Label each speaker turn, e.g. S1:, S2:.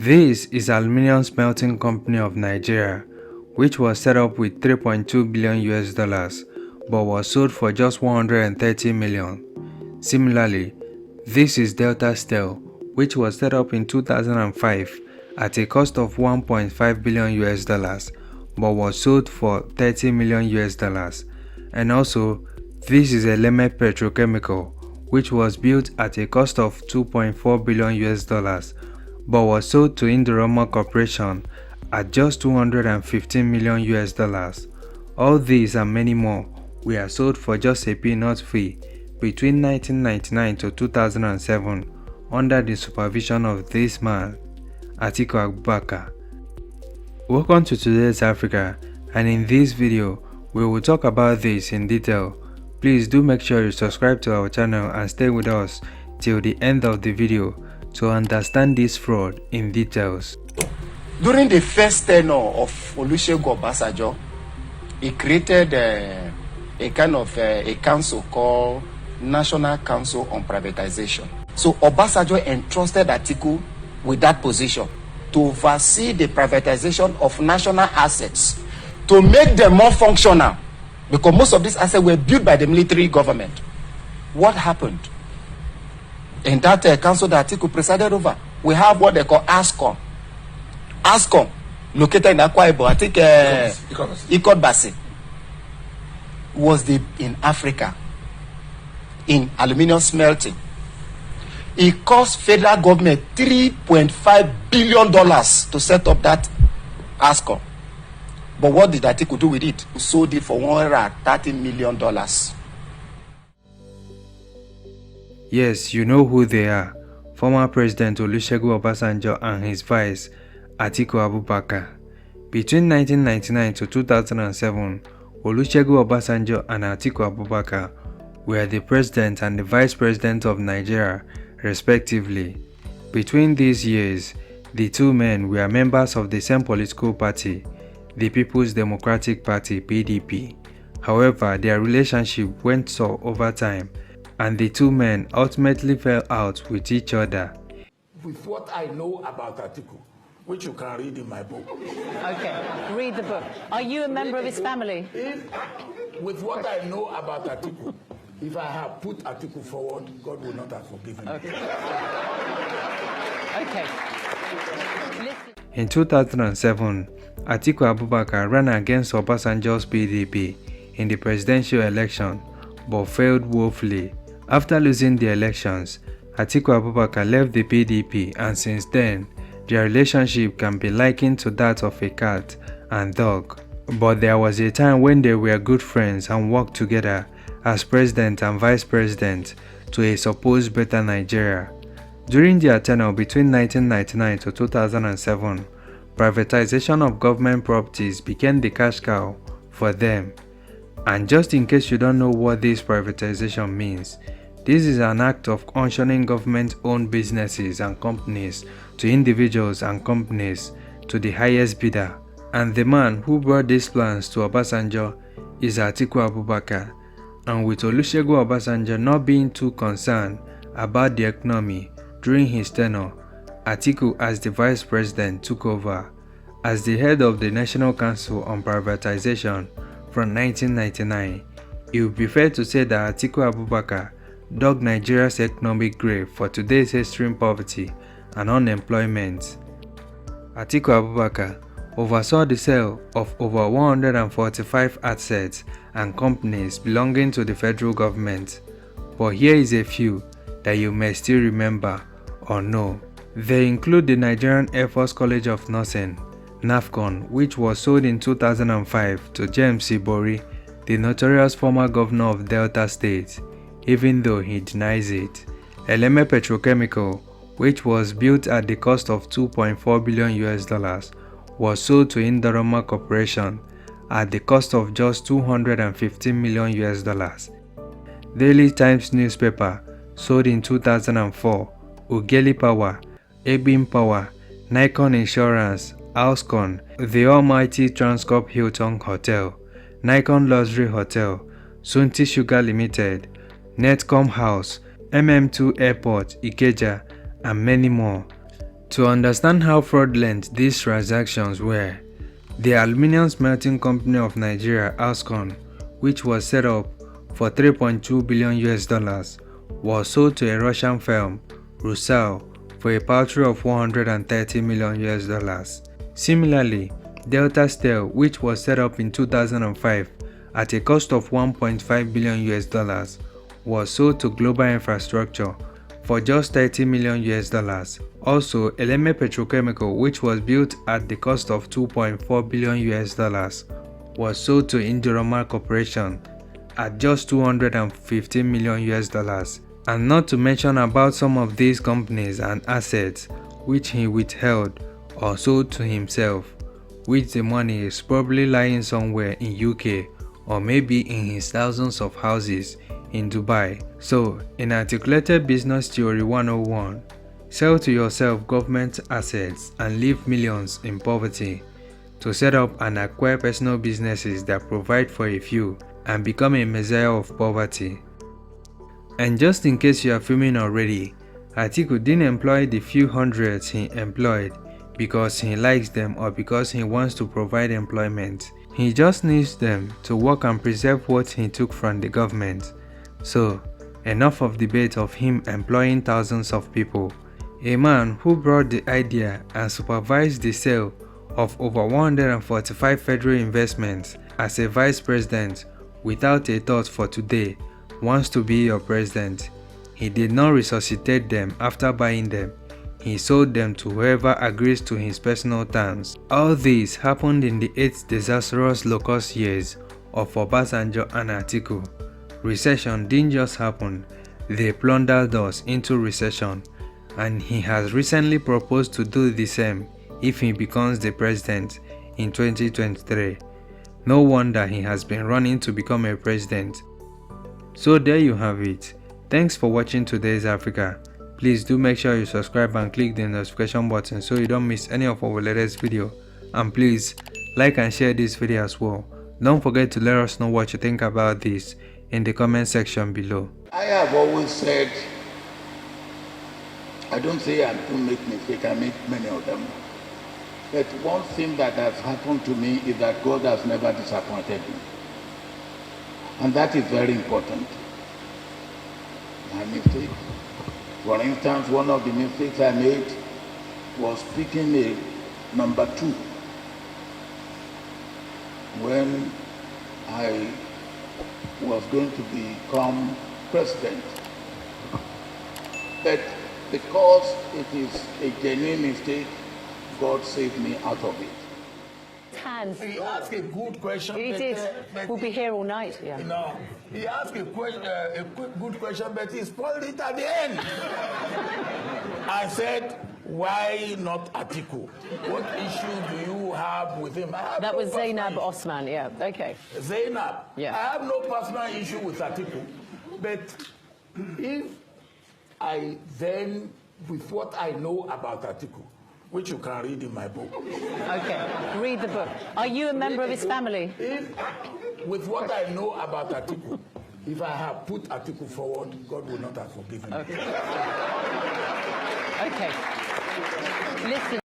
S1: This is Aluminium Smelting Company of Nigeria, which was set up with 3.2 billion US dollars but was sold for just 130 million. Similarly, this is Delta Steel, which was set up in 2005 at a cost of 1.5 billion US dollars but was sold for 30 million US dollars. And also, this is Eleme Petrochemical, which was built at a cost of 2.4 billion US dollars but was sold to Indorama Corporation at just 215 million US dollars. All these and many more were sold for just a peanut fee between 1999 to 2007 under the supervision of this man, Atiku Abubakar. Welcome to Today's Africa, and in this video we will talk about this in detail. Please do make sure you subscribe to our channel and stay with us till the end of the video to understand this fraud in details.
S2: During the first tenure of Olusegun Obasanjo, he created a kind of a council called National Council on Privatization. So Obasanjo entrusted Atiku with that position to oversee the privatization of national assets to make them more functional, because most of these assets were built by the military government. What happened? In that council that Atiku presided over, we have what they call ASCOM. ASCOM, located in Akwa Ibom, I think Ikot Basin, was in Africa, in aluminium smelting. It cost federal government $3.5 billion to set up that ASCOM. But what did Atiku do with it? He sold it for $130 million.
S1: Yes, you know who they are. Former President Olusegun Obasanjo and his vice, Atiku Abubakar. Between 1999 to 2007, Olusegun Obasanjo and Atiku Abubakar were the president and the vice president of Nigeria, respectively. Between these years, the two men were members of the same political party, the People's Democratic Party (PDP). However, their relationship went sour over time, and the two men ultimately fell out with each other.
S3: With what I know about Atiku, which you can read in my book.
S4: Okay, read the book. Are you a member of his family?
S3: With what I know about Atiku, if I have put Atiku forward, God will not have forgiven me.
S4: Okay. Listen.
S1: In 2007, Atiku Abubakar ran against Obasanjo's PDP in the presidential election but failed woefully. After losing the elections, Atiku Abubakar left the PDP, and since then, their relationship can be likened to that of a cat and dog. But there was a time when they were good friends and worked together as president and vice president to a supposed better Nigeria. During their tenure between 1999 to 2007, privatization of government properties became the cash cow for them. And just in case you don't know what this privatization means, this is an act of auctioning government-owned businesses and companies to individuals and companies to the highest bidder. And the man who brought these plans to Obasanjo is Atiku Abubakar. And with Olusegun Obasanjo not being too concerned about the economy during his tenure, Atiku as the vice president took over. As the head of the National Council on Privatization from 1999, it would be fair to say that Atiku Abubakar dug Nigeria's economic grave for today's extreme poverty and unemployment. Atiku Abubakar oversaw the sale of over 145 assets and companies belonging to the federal government. But here is a few that you may still remember or know. They include the Nigerian Air Force College of Nursing, NAFCON, which was sold in 2005 to James Ibori, the notorious former governor of Delta State, even though he denies it. Eleme Petrochemical, which was built at the cost of 2.4 billion US dollars, was sold to Indorama Corporation at the cost of just 215 million US dollars. Daily Times newspaper, sold in 2004, Ugeli Power, Abim Power, Nikon Insurance, Alscon, the almighty Transcorp Hilton Hotel, Nikon Luxury Hotel, Sunti Sugar Limited, Netcom House, MM2 Airport, Ikeja, and many more. To understand how fraudulent these transactions were, the Aluminium Smelting Company of Nigeria, ASCON, which was set up for $3.2 billion, was sold to a Russian firm, Rusal, for a paltry of $130 million. Similarly, Delta Steel, which was set up in 2005 at a cost of $1.5 billion, was sold to Global Infrastructure for just $30 million. Also, Eleme Petrochemical, which was built at the cost of $2.4 billion, was sold to Indorama Corporation at just $215 million. And not to mention about some of these companies and assets which he withheld or sold to himself, which the money is probably lying somewhere in UK or maybe in his thousands of houses in Dubai. So, in Articulated Business Theory 101, sell to yourself government assets and leave millions in poverty to set up and acquire personal businesses that provide for a few and become a messiah of poverty. And just in case you are filming already, Atiku didn't employ the few hundreds he employed because he likes them or because he wants to provide employment. He just needs them to work and preserve what he took from the government. So, enough of debate of him employing thousands of people. A man who brought the idea and supervised the sale of over 145 federal investments as a vice president without a thought for today wants to be your president. He did not resuscitate them after buying them. He sold them to whoever agrees to his personal terms. All this happened in the 8 disastrous locust years of Obasanjo and Atiku. Recession didn't just happen, they plundered us into recession, and he has recently proposed to do the same if he becomes the president in 2023. No wonder he has been running to become a president. So there you have it. Thanks for watching today's Africa. Please do make sure you subscribe and click the notification button so you don't miss any of our latest video. And please like and share this video as well. Don't forget to let us know what you think about this in the comment section below.
S3: I have always said, I don't say I don't make mistakes, I make many of them. But one thing that has happened to me is that God has never disappointed me. And that is very important. My mistake. For instance, one of the mistakes I made was picking a number 2 when I was going to become president. But because it is a genuine mistake, God saved me out of it.
S4: Hands.
S3: He asked a good question.
S4: He did. We'll be here all night. Yeah.
S3: No, he asked a good question, but he spoiled it at the end. I said, why not Atiku? What issue do you have with him?
S4: That was Zainab Osman, yeah, okay.
S3: Zainab?
S4: Yeah.
S3: I have no personal issue with Atiku, but if I then, with what I know about Atiku, which you can read in my book.
S4: Okay, read the book. Are you a member of his family?
S3: With what I know about Atiku, if I have put Atiku forward, God will not have forgiven me.
S4: Okay. Okay. Listen.